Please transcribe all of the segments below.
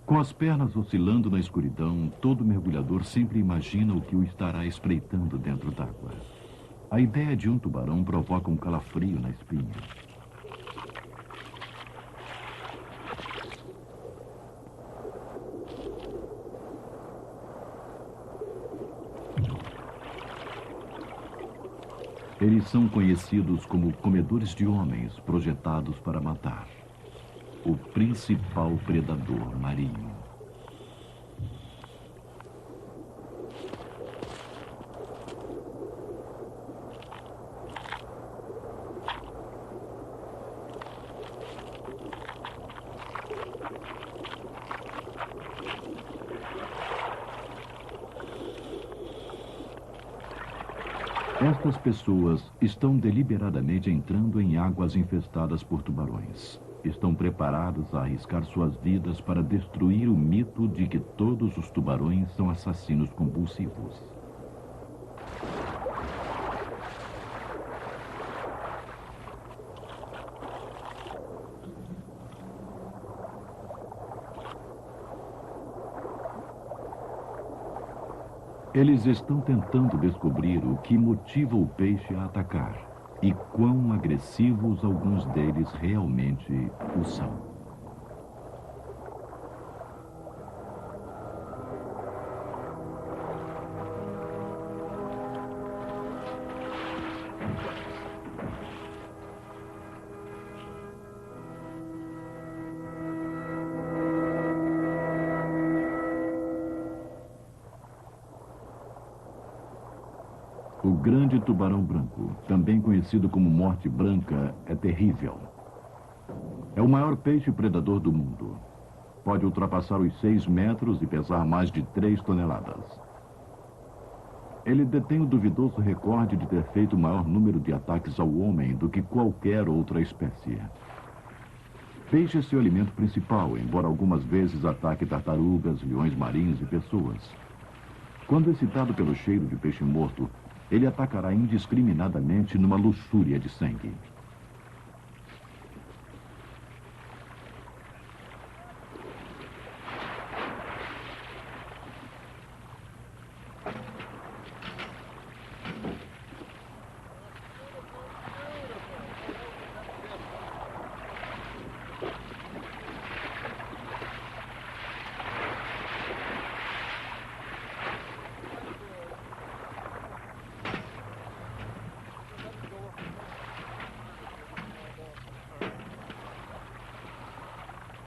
Com as pernas oscilando na escuridão, todo mergulhador sempre imagina o que o estará espreitando dentro d'água. A ideia de um tubarão provoca um calafrio na espinha. Eles são conhecidos como comedores de homens, projetados para matar. O principal predador marinho. Estas pessoas estão deliberadamente entrando em águas infestadas por tubarões. Estão preparadas a arriscar suas vidas para destruir o mito de que todos os tubarões são assassinos compulsivos. Eles estão tentando descobrir o que motiva o peixe a atacar e quão agressivos alguns deles realmente o são. O grande tubarão branco, também conhecido como morte branca, é terrível. É o maior peixe predador do mundo. Pode ultrapassar os 6 metros e pesar mais de 3 toneladas. Ele detém o duvidoso recorde de ter feito o maior número de ataques ao homem do que qualquer outra espécie. Peixe é seu alimento principal, embora algumas vezes ataque tartarugas, leões marinhos e pessoas. Quando excitado pelo cheiro de peixe morto, ele atacará indiscriminadamente numa luxúria de sangue.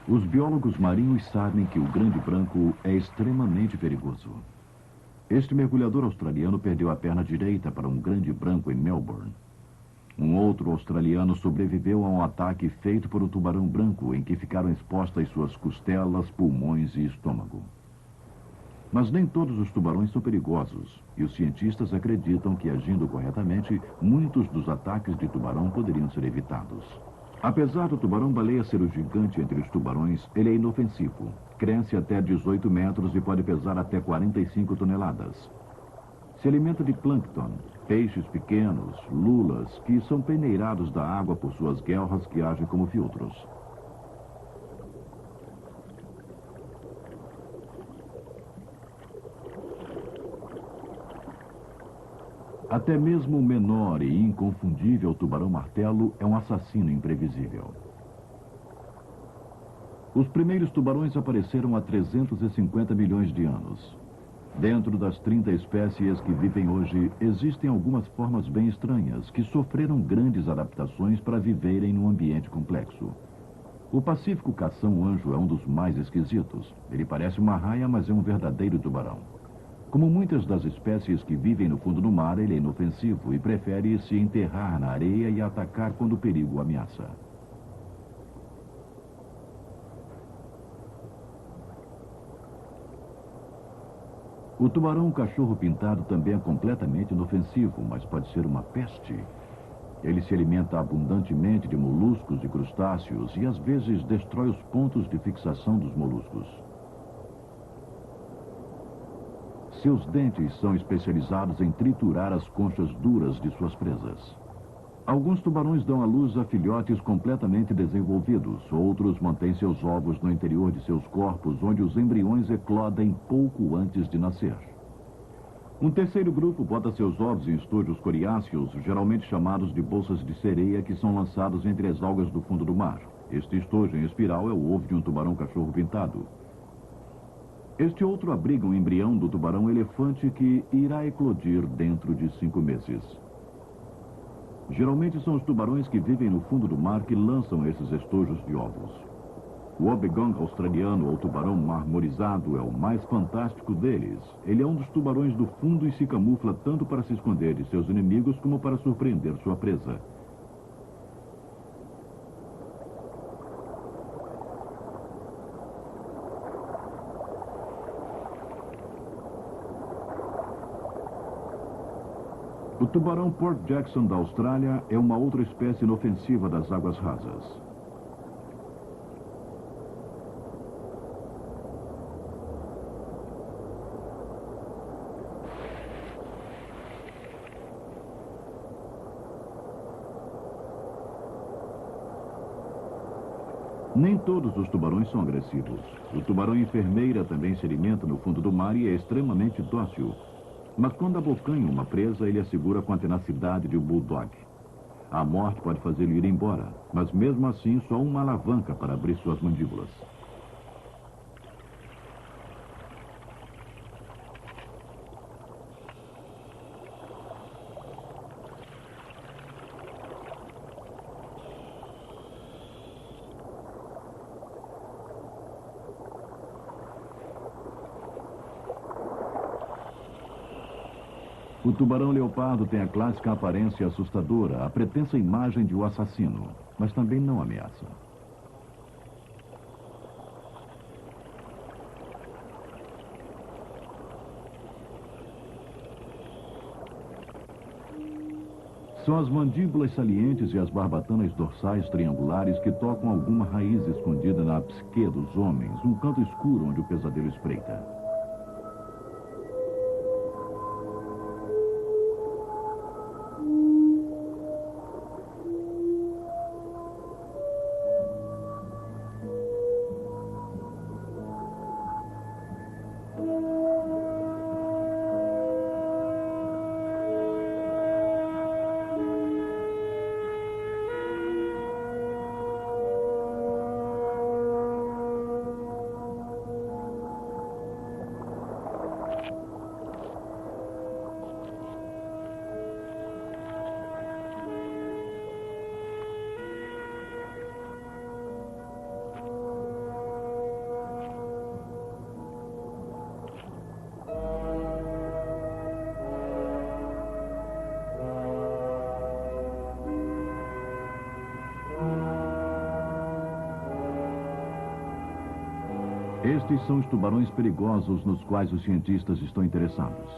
Os biólogos marinhos sabem que o grande branco é extremamente perigoso. Este mergulhador australiano perdeu a perna direita para um grande branco em Melbourne. Um outro australiano sobreviveu a um ataque feito por um tubarão branco em que ficaram expostas suas costelas, pulmões e estômago. Mas nem todos os tubarões são perigosos, e os cientistas acreditam que, agindo corretamente, muitos dos ataques de tubarão poderiam ser evitados. Apesar do tubarão-baleia ser o gigante entre os tubarões, ele é inofensivo. Cresce até 18 metros e pode pesar até 45 toneladas. Se alimenta de plâncton, peixes pequenos, lulas, que são peneirados da água por suas guelras que agem como filtros. Até mesmo o menor e inconfundível tubarão-martelo é um assassino imprevisível. Os primeiros tubarões apareceram há 350 milhões de anos. Dentro das 30 espécies que vivem hoje, existem algumas formas bem estranhas que sofreram grandes adaptações para viverem num ambiente complexo. O pacífico cação-anjo é um dos mais esquisitos. Ele parece uma raia, mas é um verdadeiro tubarão. Como muitas das espécies que vivem no fundo do mar, ele é inofensivo e prefere se enterrar na areia e atacar quando o perigo o ameaça. O tubarão-cachorro pintado também é completamente inofensivo, mas pode ser uma peste. Ele se alimenta abundantemente de moluscos e crustáceos e às vezes destrói os pontos de fixação dos moluscos. Seus dentes são especializados em triturar as conchas duras de suas presas. Alguns tubarões dão à luz a filhotes completamente desenvolvidos. Outros mantêm seus ovos no interior de seus corpos, onde os embriões eclodem pouco antes de nascer. Um terceiro grupo bota seus ovos em estojos coriáceos, geralmente chamados de bolsas de sereia, que são lançados entre as algas do fundo do mar. Este estojo em espiral é o ovo de um tubarão-cachorro pintado. Este outro abriga um embrião do tubarão-elefante que irá eclodir dentro de 5 meses. Geralmente são os tubarões que vivem no fundo do mar que lançam esses estojos de ovos. O Obegong australiano, ou tubarão marmorizado, é o mais fantástico deles. Ele é um dos tubarões do fundo e se camufla tanto para se esconder de seus inimigos como para surpreender sua presa. O tubarão Port Jackson da Austrália é uma outra espécie inofensiva das águas rasas. Nem todos os tubarões são agressivos. O tubarão enfermeira também se alimenta no fundo do mar e é extremamente dócil. Mas quando abocanha uma presa, ele a segura com a tenacidade de um bulldog. A morte pode fazê-lo ir embora, mas mesmo assim só uma alavanca para abrir suas mandíbulas. O tubarão-leopardo tem a clássica aparência assustadora, a pretensa imagem de um assassino, mas também não ameaça. São as mandíbulas salientes e as barbatanas dorsais triangulares que tocam alguma raiz escondida na psique dos homens, um canto escuro onde o pesadelo espreita. Estes são os tubarões perigosos nos quais os cientistas estão interessados.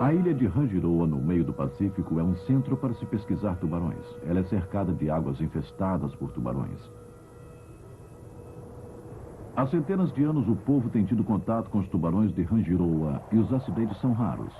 A ilha de Rangiroa, no meio do Pacífico, é um centro para se pesquisar tubarões. Ela é cercada de águas infestadas por tubarões. Há centenas de anos, o povo tem tido contato com os tubarões de Rangiroa e os acidentes são raros.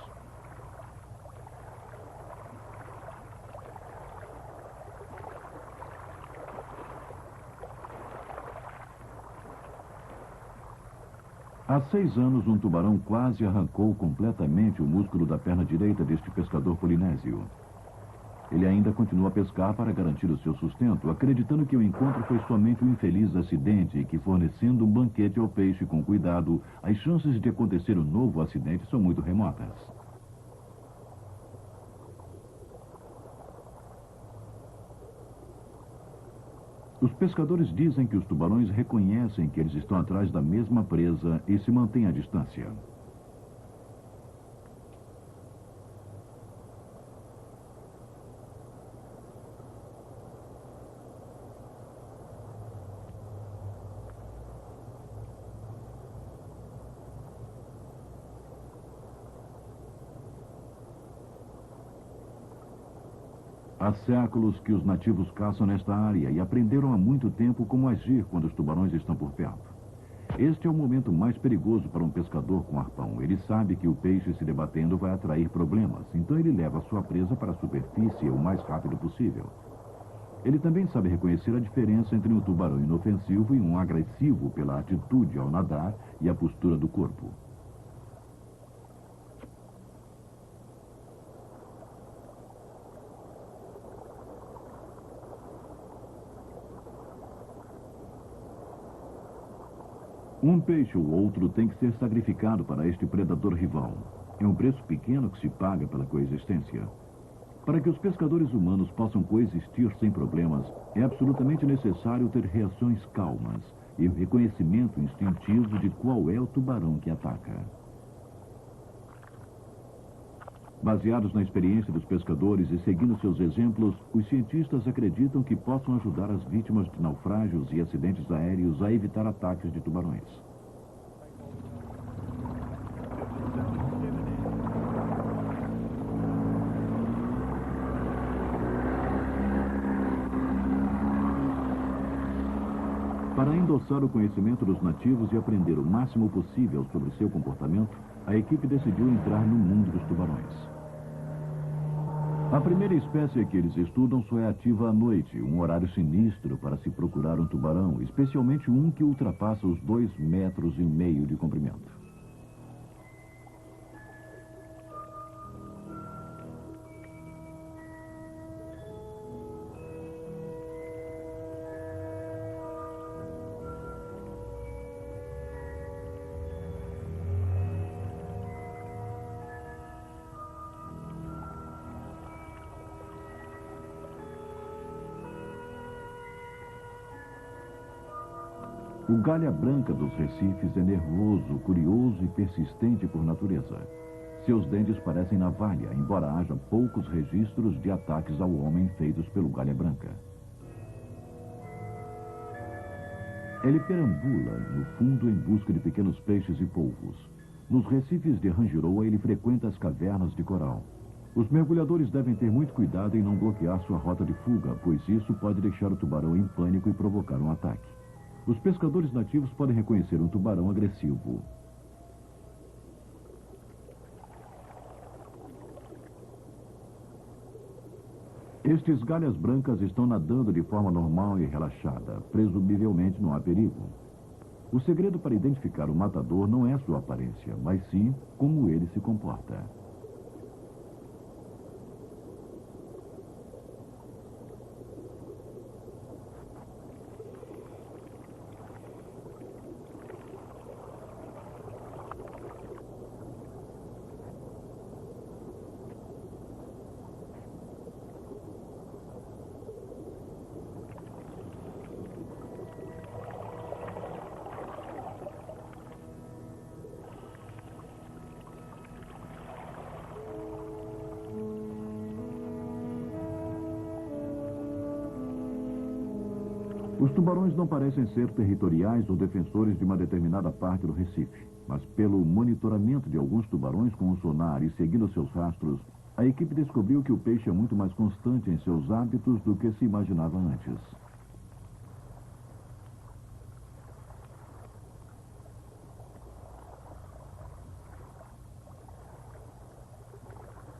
Há 6 anos, um tubarão quase arrancou completamente o músculo da perna direita deste pescador polinésio. Ele ainda continua a pescar para garantir o seu sustento, acreditando que o encontro foi somente um infeliz acidente e que, fornecendo um banquete ao peixe com cuidado, as chances de acontecer um novo acidente são muito remotas. Os pescadores dizem que os tubarões reconhecem que eles estão atrás da mesma presa e se mantêm à distância. Há séculos que os nativos caçam nesta área e aprenderam há muito tempo como agir quando os tubarões estão por perto. Este é o momento mais perigoso para um pescador com arpão. Ele sabe que o peixe se debatendo vai atrair problemas, então ele leva sua presa para a superfície o mais rápido possível. Ele também sabe reconhecer a diferença entre um tubarão inofensivo e um agressivo pela atitude ao nadar e a postura do corpo. Um peixe ou outro tem que ser sacrificado para este predador rival. É um preço pequeno que se paga pela coexistência. Para que os pescadores humanos possam coexistir sem problemas, é absolutamente necessário ter reações calmas e o reconhecimento instintivo de qual é o tubarão que ataca. Baseados na experiência dos pescadores e seguindo seus exemplos, os cientistas acreditam que possam ajudar as vítimas de naufrágios e acidentes aéreos a evitar ataques de tubarões. Para endossar o conhecimento dos nativos e aprender o máximo possível sobre seu comportamento, a equipe decidiu entrar no mundo dos tubarões. A primeira espécie que eles estudam só é ativa à noite, um horário sinistro para se procurar um tubarão, especialmente um que ultrapassa os 2,5 metros de comprimento. O galha branca dos recifes é nervoso, curioso e persistente por natureza. Seus dentes parecem navalha, embora haja poucos registros de ataques ao homem feitos pelo galha branca. Ele perambula no fundo em busca de pequenos peixes e polvos. Nos recifes de Rangiroa, ele frequenta as cavernas de coral. Os mergulhadores devem ter muito cuidado em não bloquear sua rota de fuga, pois isso pode deixar o tubarão em pânico e provocar um ataque. Os pescadores nativos podem reconhecer um tubarão agressivo. Estes galhas brancas estão nadando de forma normal e relaxada. Presumivelmente não há perigo. O segredo para identificar o matador não é sua aparência, mas sim como ele se comporta. Os tubarões não parecem ser territoriais ou defensores de uma determinada parte do recife, mas pelo monitoramento de alguns tubarões com o sonar e seguindo seus rastros, a equipe descobriu que o peixe é muito mais constante em seus hábitos do que se imaginava antes.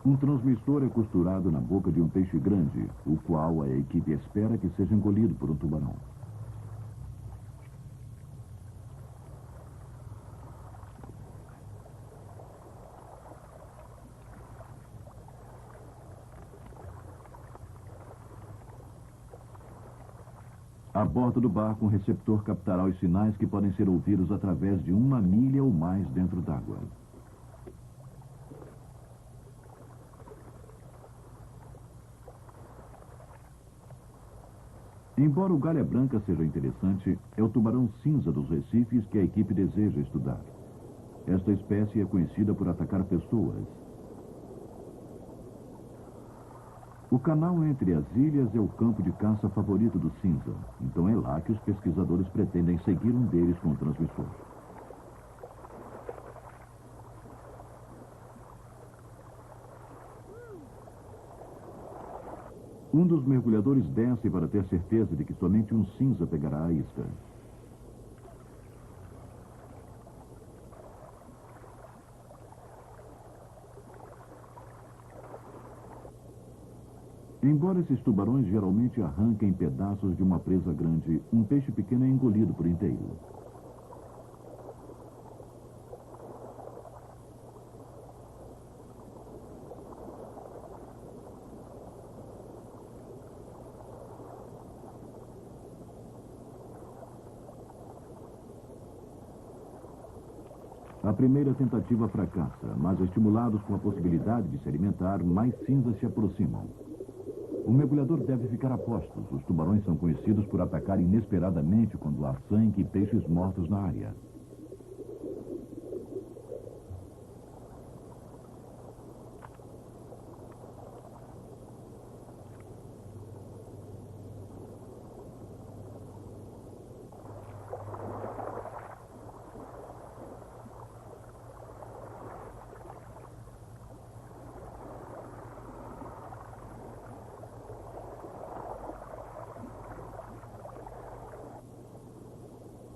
Um transmissor é costurado na boca de um peixe grande, o qual a equipe espera que seja engolido por um tubarão. A bordo do barco, um receptor captará os sinais que podem ser ouvidos através de 1 milha ou mais dentro d'água. Embora o galha branca seja interessante, é o tubarão cinza dos recifes que a equipe deseja estudar. Esta espécie é conhecida por atacar pessoas. O canal entre as ilhas é o campo de caça favorito do cinza, então é lá que os pesquisadores pretendem seguir um deles com o transmissor. Um dos mergulhadores desce para ter certeza de que somente um cinza pegará a isca. Embora esses tubarões geralmente arranquem pedaços de uma presa grande, um peixe pequeno é engolido por inteiro. A primeira tentativa fracassa, mas estimulados com a possibilidade de se alimentar, mais cinzas se aproximam. O mergulhador deve ficar a postos. Os tubarões são conhecidos por atacar inesperadamente quando há sangue e peixes mortos na área.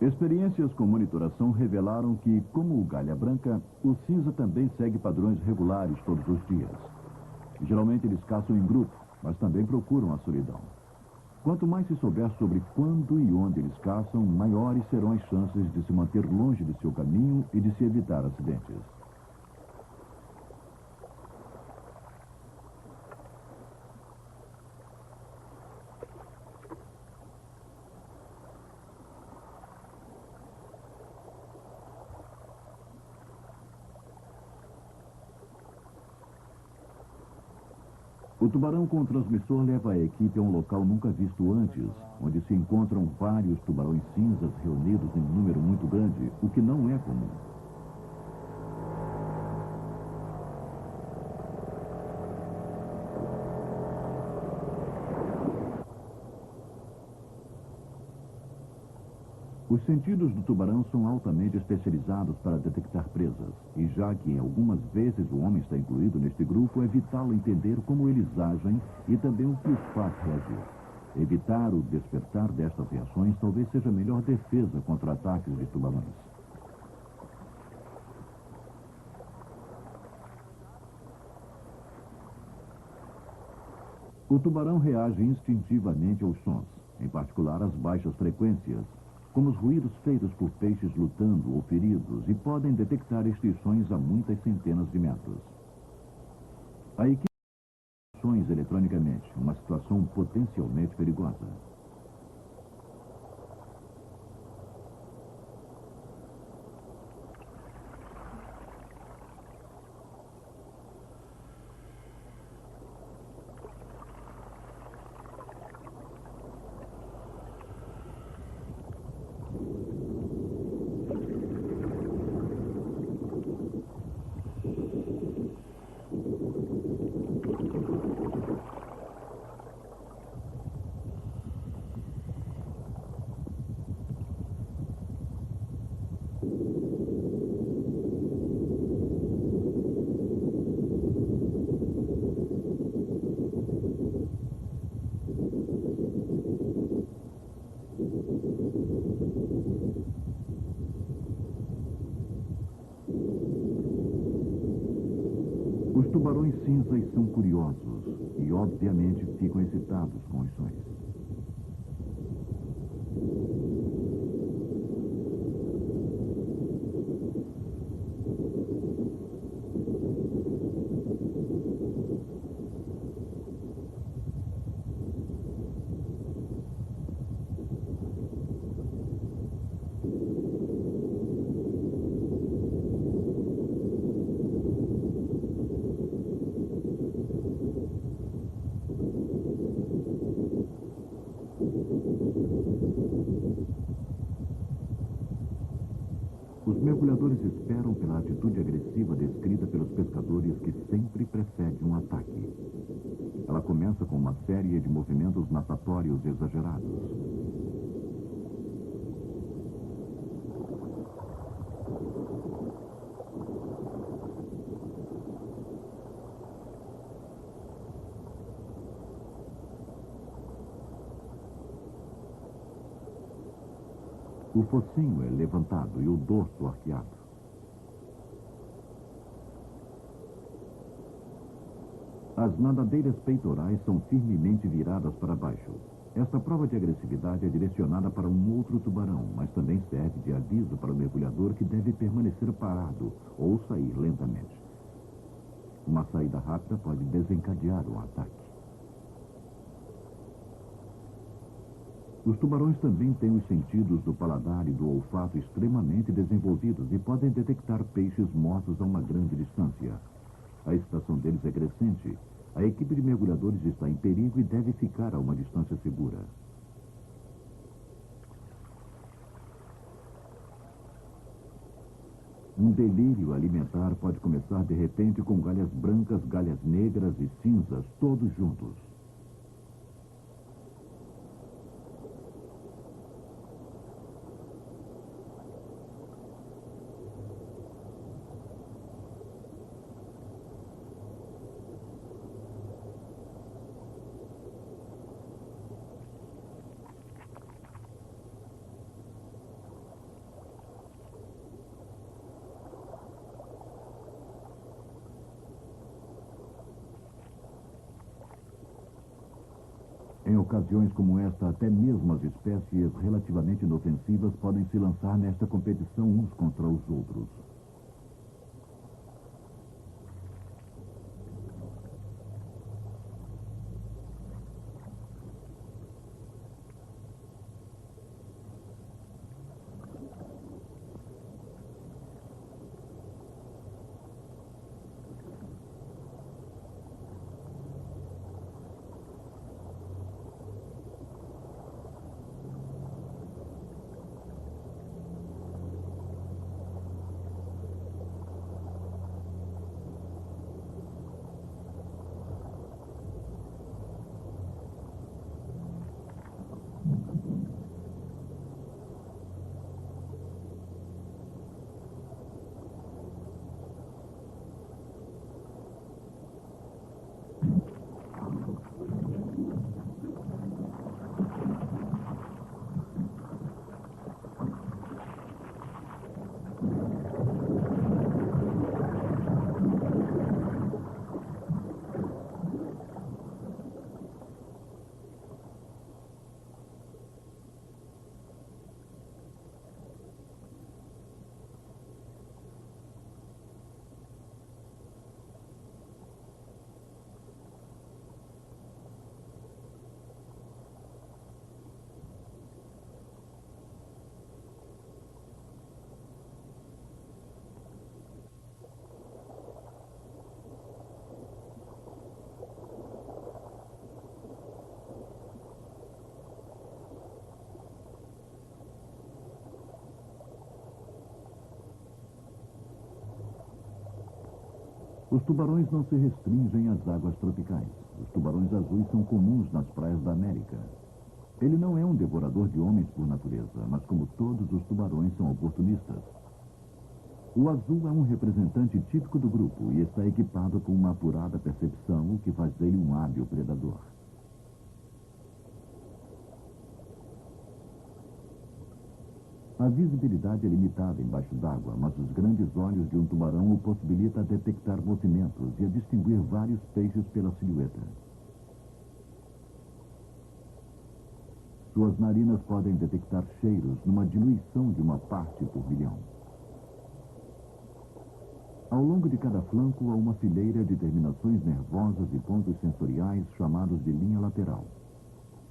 Experiências com monitoração revelaram que, como o galha branca, o cinza também segue padrões regulares todos os dias. Geralmente eles caçam em grupo, mas também procuram a solidão. Quanto mais se souber sobre quando e onde eles caçam, maiores serão as chances de se manter longe de seu caminho e de se evitar acidentes. O tubarão com transmissor leva a equipe a um local nunca visto antes, onde se encontram vários tubarões cinzas reunidos em número muito grande, o que não é comum. Os sentidos do tubarão são altamente especializados para detectar presas, e já que em algumas vezes o homem está incluído neste grupo, é vital entender como eles agem e também o que os faz reagir. Evitar o despertar destas reações talvez seja a melhor defesa contra ataques de tubarões. O tubarão reage instintivamente aos sons, em particular às baixas frequências, como os ruídos feitos por peixes lutando ou feridos, e podem detectar extinções a muitas centenas de metros. A equipe ações eletronicamente, uma situação potencialmente perigosa. Os tubarões cinzas são curiosos e, obviamente, ficam excitados com os sons. mergulhadores esperam pela atitude agressiva descrita pelos pescadores que sempre precede um ataque. Ela começa com uma série de movimentos natatórios exagerados. O focinho é levantado e o dorso arqueado. As nadadeiras peitorais são firmemente viradas para baixo. Esta prova de agressividade é direcionada para um outro tubarão, mas também serve de aviso para o mergulhador que deve permanecer parado ou sair lentamente. Uma saída rápida pode desencadear um ataque. Os tubarões também têm os sentidos do paladar e do olfato extremamente desenvolvidos e podem detectar peixes mortos a uma grande distância. A excitação deles é crescente. A equipe de mergulhadores está em perigo e deve ficar a uma distância segura. Um delírio alimentar pode começar de repente com galhas brancas, galhas negras e cinzas, todos juntos. Em ocasiões como esta, até mesmo as espécies relativamente inofensivas podem se lançar nesta competição uns contra os outros. Os tubarões não se restringem às águas tropicais. Os tubarões azuis são comuns nas praias da América. Ele não é um devorador de homens por natureza, mas como todos os tubarões são oportunistas. O azul é um representante típico do grupo e está equipado com uma apurada percepção, o que faz dele um hábil predador. A visibilidade é limitada embaixo d'água, mas os grandes olhos de um tubarão o possibilita detectar movimentos e a distinguir vários peixes pela silhueta. Suas narinas podem detectar cheiros numa diluição de uma parte por milhão. Ao longo de cada flanco há uma fileira de terminações nervosas e pontos sensoriais chamados de linha lateral.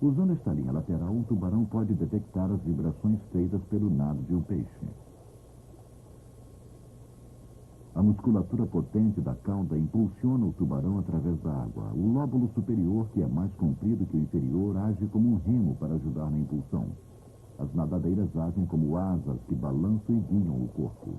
Usando esta linha lateral, um tubarão pode detectar as vibrações feitas pelo nado de um peixe. A musculatura potente da cauda impulsiona o tubarão através da água. O lóbulo superior, que é mais comprido que o inferior, age como um remo para ajudar na impulsão. As nadadeiras agem como asas que balançam e guiam o corpo.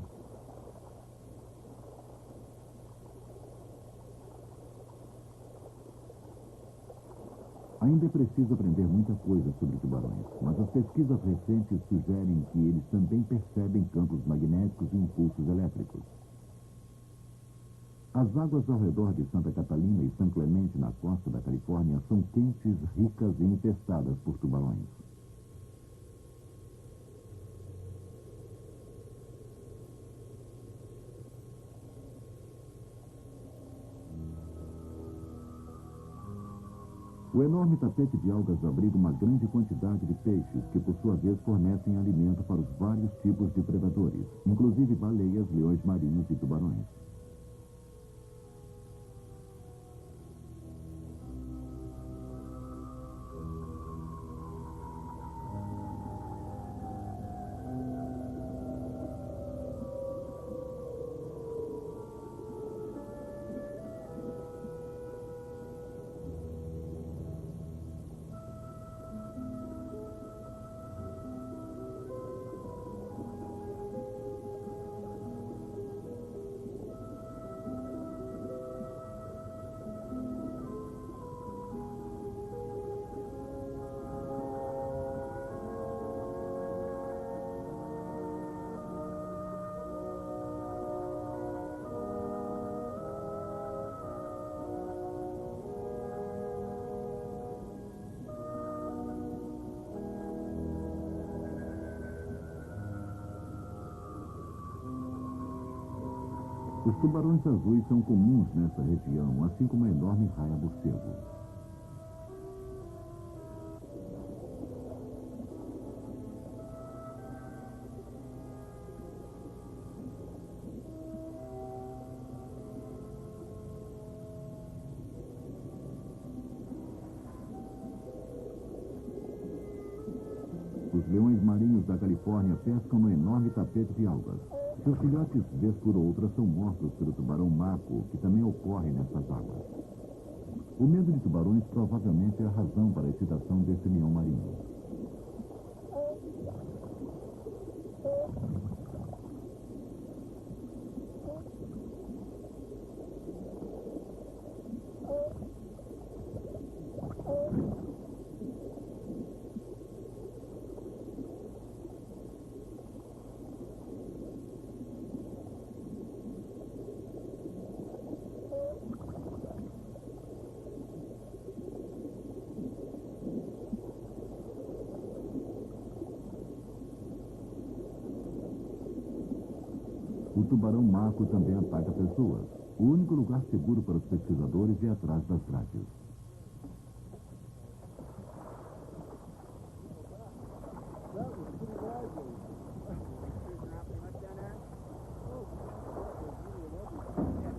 Ainda é preciso aprender muita coisa sobre tubarões, mas as pesquisas recentes sugerem que eles também percebem campos magnéticos e impulsos elétricos. As águas ao redor de Santa Catalina e São Clemente, na costa da Califórnia, são quentes, ricas e infestadas por tubarões. O enorme tapete de algas abriga uma grande quantidade de peixes que, por sua vez, fornecem alimento para os vários tipos de predadores, inclusive baleias, leões marinhos e tubarões. Os tubarões azuis são comuns nessa região, assim como a enorme raia-morcego. Os leões marinhos da Califórnia pescam no enorme tapete de algas. Seus filhotes, vez por outra, são mortos pelo tubarão maco, que também ocorre nessas águas. O medo de tubarões provavelmente é a razão para a excitação desse leão marinho. O tubarão maco também ataca pessoas. O único lugar seguro para os pesquisadores é atrás das grades.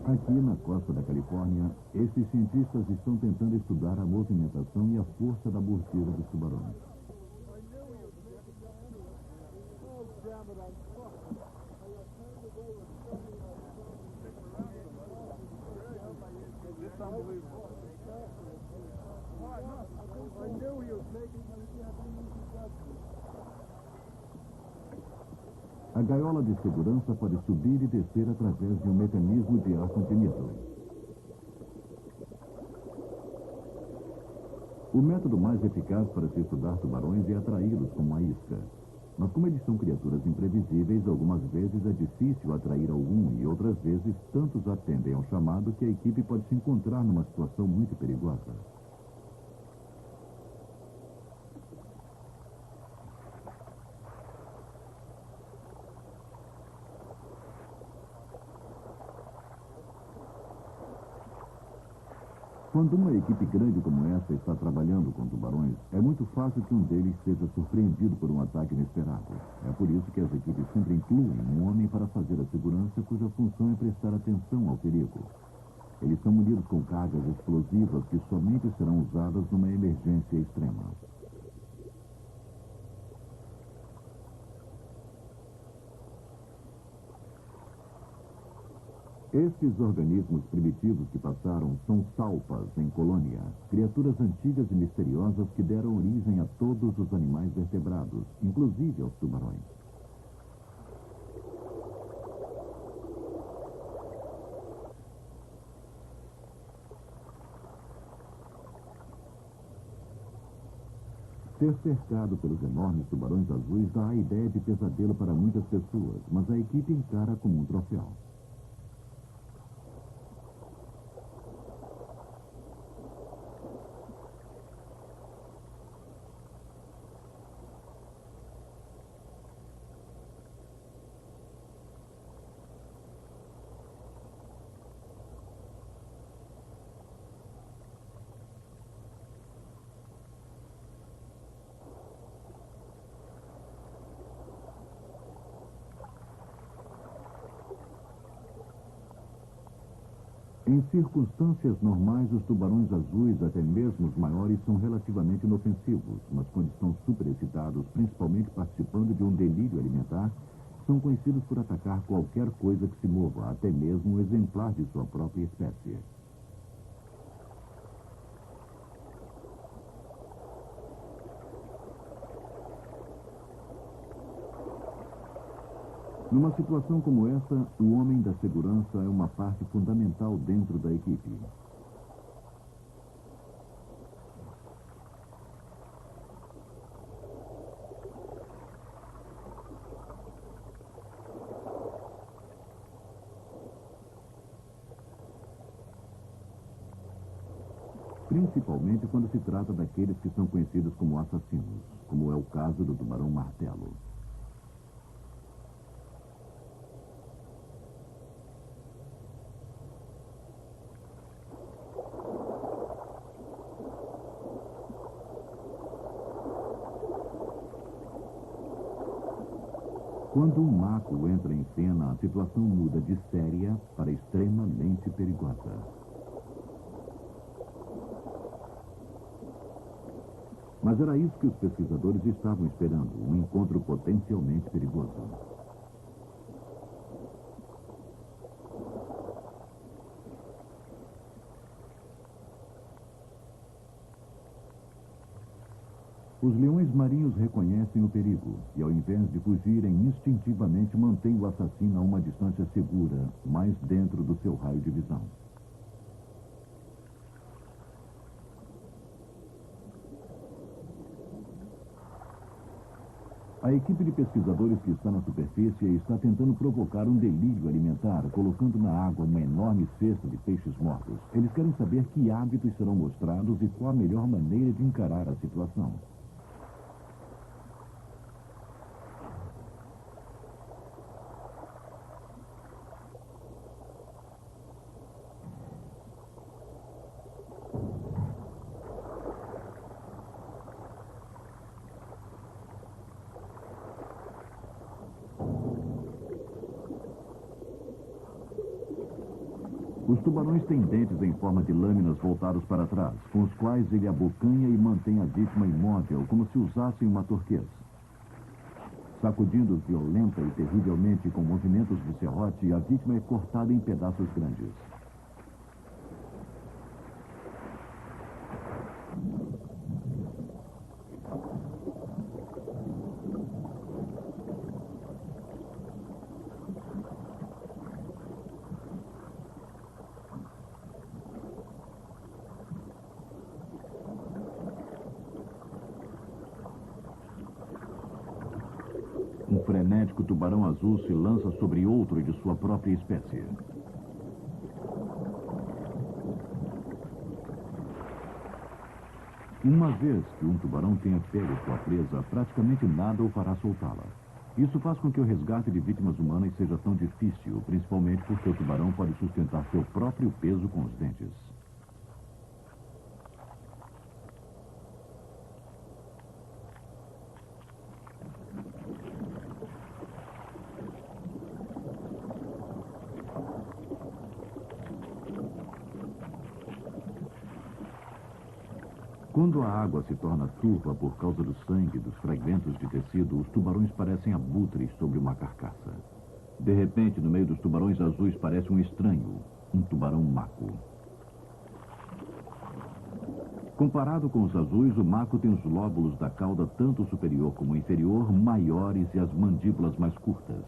Aqui na costa da Califórnia, esses cientistas estão tentando estudar a movimentação e a força da mordida dos tubarões. A gaiola de segurança pode subir e descer através de um mecanismo de ar comprimido. O método mais eficaz para se estudar tubarões é atraí-los com uma isca. Mas como eles são criaturas imprevisíveis, algumas vezes é difícil atrair algum e outras vezes tantos atendem ao chamado que a equipe pode se encontrar numa situação muito perigosa. Quando uma equipe grande como essa está trabalhando com tubarões, é muito fácil que um deles seja surpreendido por um ataque inesperado. É por isso que as equipes sempre incluem um homem para fazer a segurança, cuja função é prestar atenção ao perigo. Eles são munidos com cargas explosivas que somente serão usadas numa emergência extrema. Estes organismos primitivos que passaram são salpas em colônia, criaturas antigas e misteriosas que deram origem a todos os animais vertebrados, inclusive aos tubarões. Ser cercado pelos enormes tubarões azuis dá a ideia de pesadelo para muitas pessoas, mas a equipe encara como um troféu. Em circunstâncias normais, os tubarões azuis, até mesmo os maiores, são relativamente inofensivos, mas quando estão superexcitados, principalmente participando de um delírio alimentar, são conhecidos por atacar qualquer coisa que se mova, até mesmo um exemplar de sua própria espécie. Numa situação como essa, o homem da segurança é uma parte fundamental dentro da equipe. Principalmente quando se trata daqueles que são conhecidos como assassinos, como é o caso do tubarão martelo. Quando um maco entra em cena, a situação muda de séria para extremamente perigosa. Mas era isso que os pesquisadores estavam esperando, um encontro potencialmente perigoso. Os leões marinhos reconhecem o perigo e, ao invés de fugirem, instintivamente mantêm o assassino a uma distância segura, mais dentro do seu raio de visão. A equipe de pesquisadores que está na superfície está tentando provocar um delírio alimentar, colocando na água uma enorme cesta de peixes mortos. Eles querem saber que hábitos serão mostrados e qual a melhor maneira de encarar a situação. Os tubarões têm dentes em forma de lâminas voltados para trás, com os quais ele abocanha e mantém a vítima imóvel, como se usassem uma torqueza. Sacudindo violenta e terrivelmente com movimentos de serrote, a vítima é cortada em pedaços grandes. Um frenético tubarão azul se lança sobre outro de sua própria espécie. Uma vez que um tubarão tenha pego sua presa, praticamente nada o fará soltá-la. Isso faz com que o resgate de vítimas humanas seja tão difícil, principalmente porque o tubarão pode sustentar seu próprio peso com os dentes. Quando a água se torna turva por causa do sangue e dos fragmentos de tecido, os tubarões parecem abutres sobre uma carcaça. De repente, no meio dos tubarões azuis, parece um estranho, um tubarão maco. Comparado com os azuis, o maco tem os lóbulos da cauda, tanto superior como inferior, maiores e as mandíbulas mais curtas.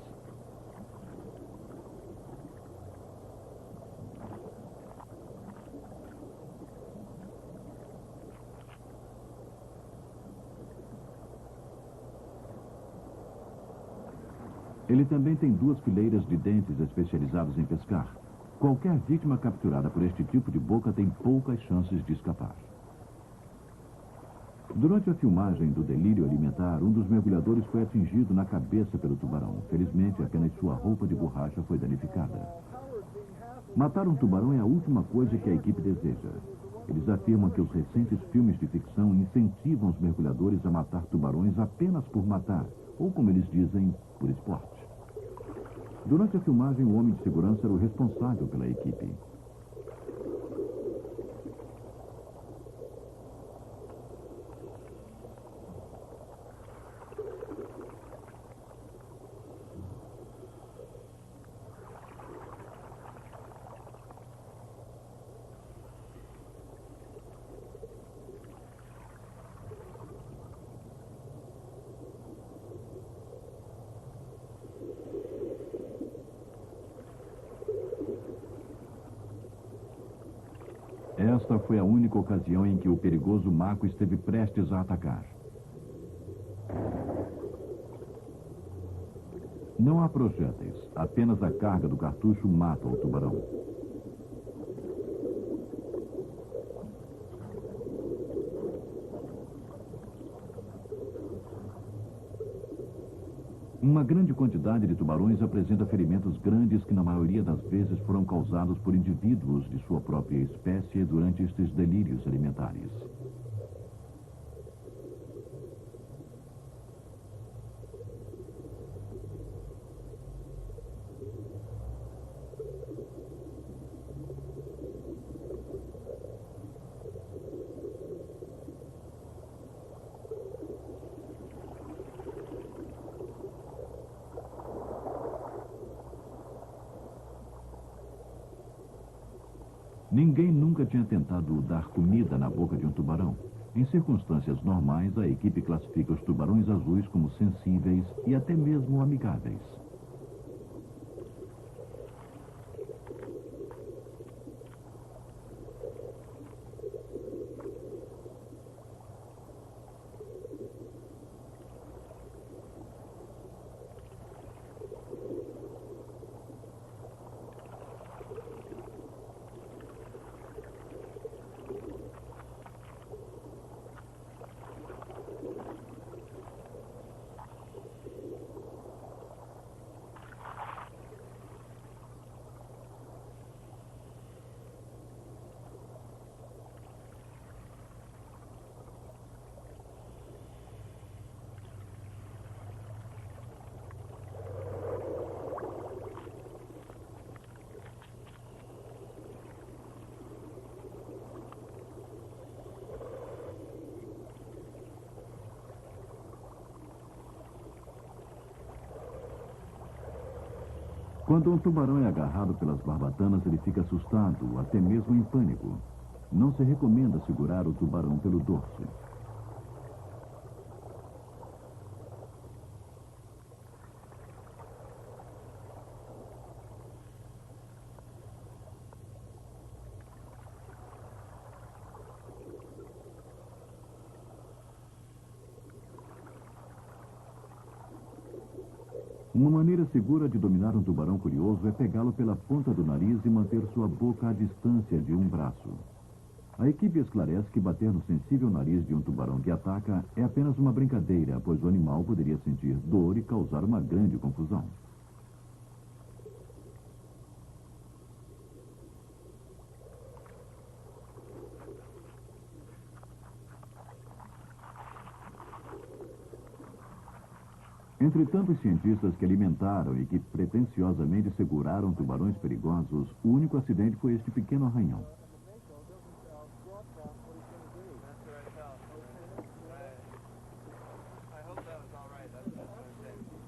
Ele também tem 2 fileiras de dentes especializados em pescar. Qualquer vítima capturada por este tipo de boca tem poucas chances de escapar. Durante a filmagem do delírio alimentar, um dos mergulhadores foi atingido na cabeça pelo tubarão. Felizmente, apenas sua roupa de borracha foi danificada. Matar um tubarão é a última coisa que a equipe deseja. Eles afirmam que os recentes filmes de ficção incentivam os mergulhadores a matar tubarões apenas por matar, ou como eles dizem, por esporte. Durante a filmagem, o homem de segurança era o responsável pela equipe. Esta foi a única ocasião em que o perigoso Mako esteve prestes a atacar. Não há projéteis, apenas a carga do cartucho mata o tubarão. Uma grande quantidade de tubarões apresenta ferimentos grandes que na maioria das vezes foram causados por indivíduos de sua própria espécie durante estes delírios alimentares. Ninguém nunca tinha tentado dar comida na boca de um tubarão. Em circunstâncias normais, a equipe classifica os tubarões azuis como sensíveis e até mesmo amigáveis. Quando um tubarão é agarrado pelas barbatanas, ele fica assustado, até mesmo em pânico. Não se recomenda segurar o tubarão pelo dorso. Uma maneira segura de dominar um tubarão curioso é pegá-lo pela ponta do nariz e manter sua boca à distância de um braço. A equipe esclarece que bater no sensível nariz de um tubarão que ataca é apenas uma brincadeira, pois o animal poderia sentir dor e causar uma grande confusão. Entre tantos cientistas que alimentaram e que pretensiosamente seguraram tubarões perigosos, o único acidente foi este pequeno arranhão.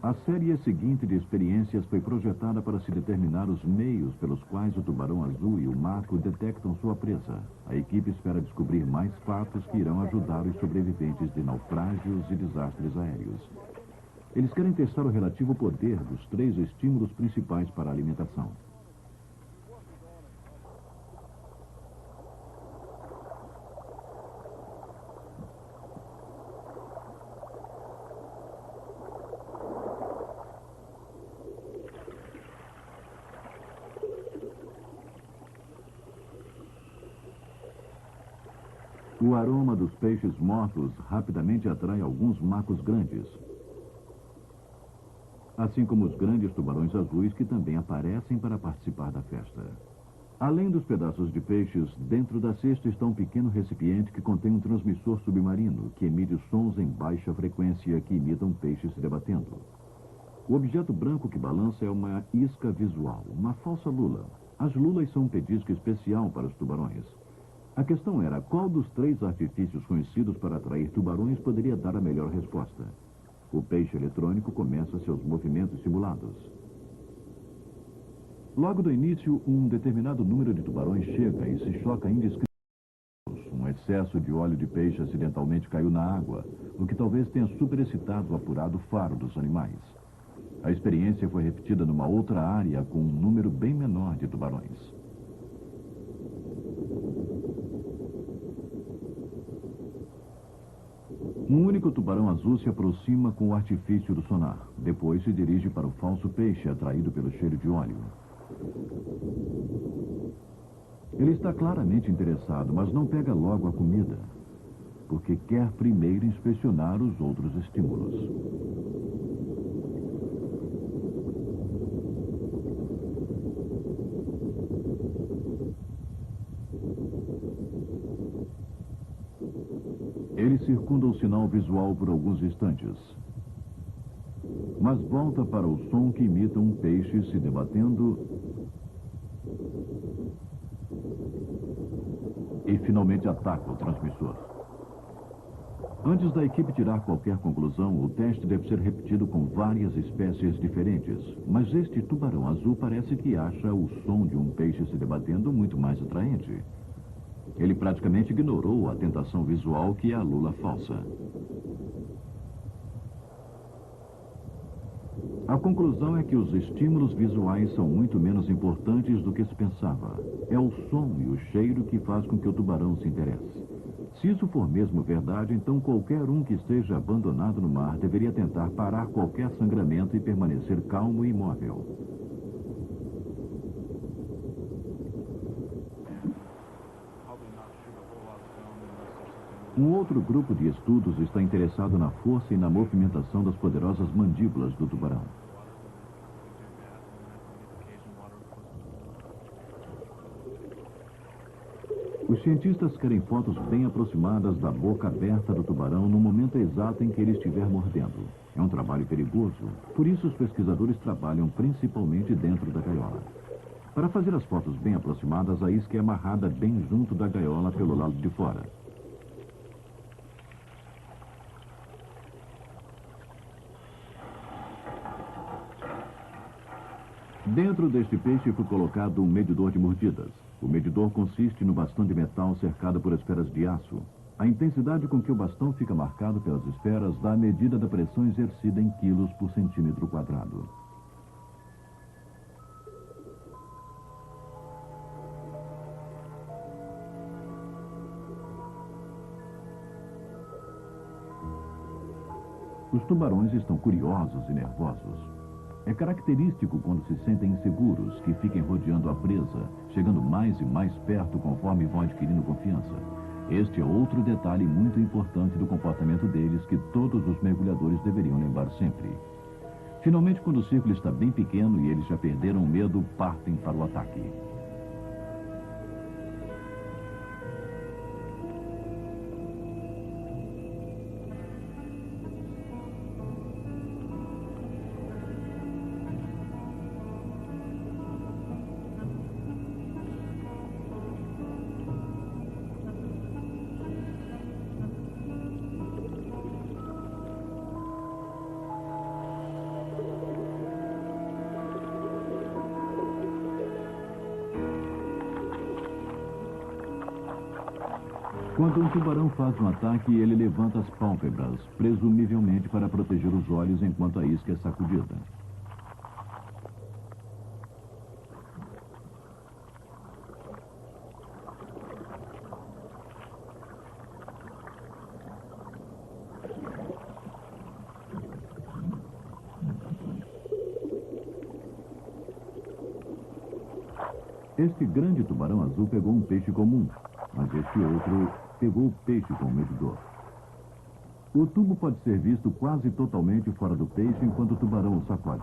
A série seguinte de experiências foi projetada para se determinar os meios pelos quais o tubarão azul e o Mako detectam sua presa. A equipe espera descobrir mais fatos que irão ajudar os sobreviventes de naufrágios e desastres aéreos. Eles querem testar o relativo poder dos 3 estímulos principais para a alimentação. O aroma dos peixes mortos rapidamente atrai alguns macos grandes, assim como os grandes tubarões azuis que também aparecem para participar da festa. Além dos pedaços de peixes, dentro da cesta está um pequeno recipiente que contém um transmissor submarino que emite sons em baixa frequência que imitam peixes se debatendo. O objeto branco que balança é uma isca visual, uma falsa lula. As lulas são um petisco especial para os tubarões. A questão era qual dos 3 artifícios conhecidos para atrair tubarões poderia dar a melhor resposta. O peixe eletrônico começa seus movimentos simulados. Logo do início, um determinado número de tubarões chega e se choca indiscriminadamente. Um excesso de óleo de peixe acidentalmente caiu na água, o que talvez tenha superexcitado o apurado faro dos animais. A experiência foi repetida numa outra área com um número bem menor de tubarões. Um único tubarão azul se aproxima com o artifício do sonar. Depois se dirige para o falso peixe atraído pelo cheiro de óleo. Ele está claramente interessado, mas não pega logo a comida, porque quer primeiro inspecionar os outros estímulos. Ele circunda o sinal visual por alguns instantes, mas volta para o som que imita um peixe se debatendo e finalmente ataca o transmissor. Antes da equipe tirar qualquer conclusão, o teste deve ser repetido com várias espécies diferentes. Mas este tubarão azul parece que acha o som de um peixe se debatendo muito mais atraente. Ele praticamente ignorou a tentação visual que é a lula falsa. A conclusão é que os estímulos visuais são muito menos importantes do que se pensava. É o som e o cheiro que faz com que o tubarão se interesse. Se isso for mesmo verdade, então qualquer um que esteja abandonado no mar deveria tentar parar qualquer sangramento e permanecer calmo e imóvel. Um outro grupo de estudos está interessado na força e na movimentação das poderosas mandíbulas do tubarão. Os cientistas querem fotos bem aproximadas da boca aberta do tubarão no momento exato em que ele estiver mordendo. É um trabalho perigoso, por isso os pesquisadores trabalham principalmente dentro da gaiola. Para fazer as fotos bem aproximadas, a isca é amarrada bem junto da gaiola pelo lado de fora. Dentro deste peixe foi colocado um medidor de mordidas. O medidor consiste no bastão de metal cercado por esferas de aço. A intensidade com que o bastão fica marcado pelas esferas dá a medida da pressão exercida em quilos por centímetro quadrado. Os tubarões estão curiosos e nervosos. É característico quando se sentem inseguros que fiquem rodeando a presa, chegando mais e mais perto conforme vão adquirindo confiança. Este é outro detalhe muito importante do comportamento deles que todos os mergulhadores deveriam lembrar sempre. Finalmente, quando o círculo está bem pequeno e eles já perderam o medo, partem para o ataque. Quando um tubarão faz um ataque, ele levanta as pálpebras, presumivelmente para proteger os olhos enquanto a isca é sacudida. Este grande tubarão azul pegou um peixe comum, mas este outro pegou o peixe com o medidor. O tubo pode ser visto quase totalmente fora do peixe enquanto o tubarão o sacode.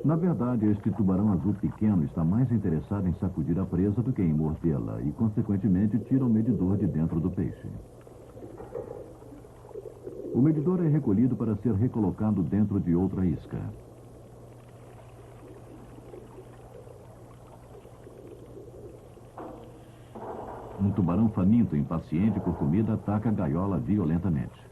Na verdade, este tubarão azul pequeno está mais interessado em sacudir a presa do que em mordê-la e, consequentemente, tira o medidor de dentro do peixe. O medidor é recolhido para ser recolocado dentro de outra isca. Um tubarão faminto, impaciente por comida, ataca a gaiola violentamente.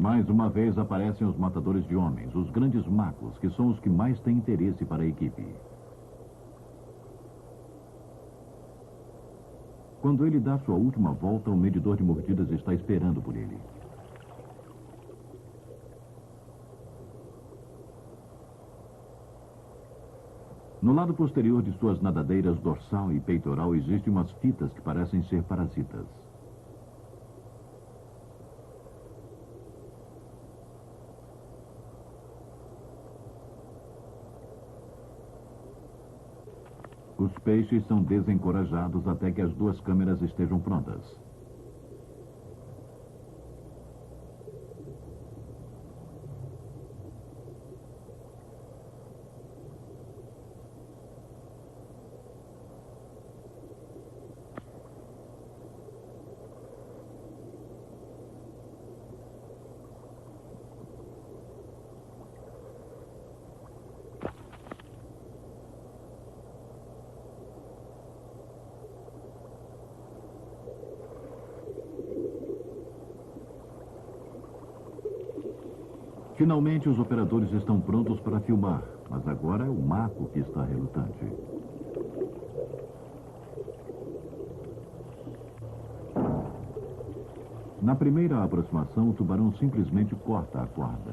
Mais uma vez aparecem os matadores de homens, os grandes macos, que são os que mais têm interesse para a equipe. Quando ele dá sua última volta, o medidor de mordidas está esperando por ele. No lado posterior de suas nadadeiras dorsal e peitoral existem umas fitas que parecem ser parasitas. Os peixes são desencorajados até que as duas câmeras estejam prontas. Finalmente, os operadores estão prontos para filmar, mas agora é o maco que está relutante. Na primeira aproximação, o tubarão simplesmente corta a corda.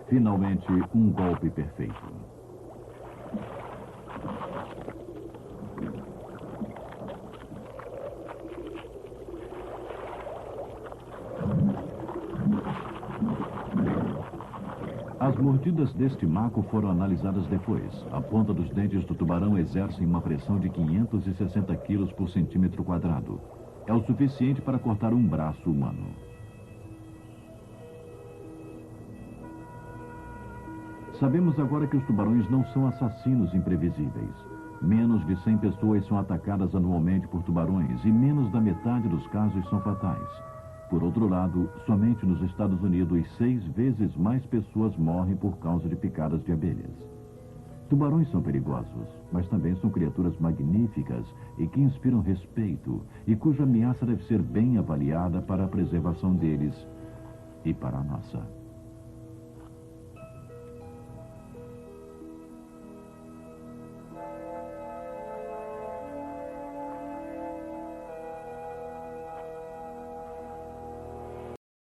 Finalmente, um golpe perfeito. As mordidas deste maco foram analisadas depois. A ponta dos dentes do tubarão exerce uma pressão de 560 quilos por centímetro quadrado. É o suficiente para cortar um braço humano. Sabemos agora que os tubarões não são assassinos imprevisíveis. Menos de 100 pessoas são atacadas anualmente por tubarões e menos da metade dos casos são fatais. Por outro lado, somente nos Estados Unidos 6 vezes mais pessoas morrem por causa de picadas de abelhas. Tubarões são perigosos, mas também são criaturas magníficas e que inspiram respeito e cuja ameaça deve ser bem avaliada para a preservação deles e para a nossa.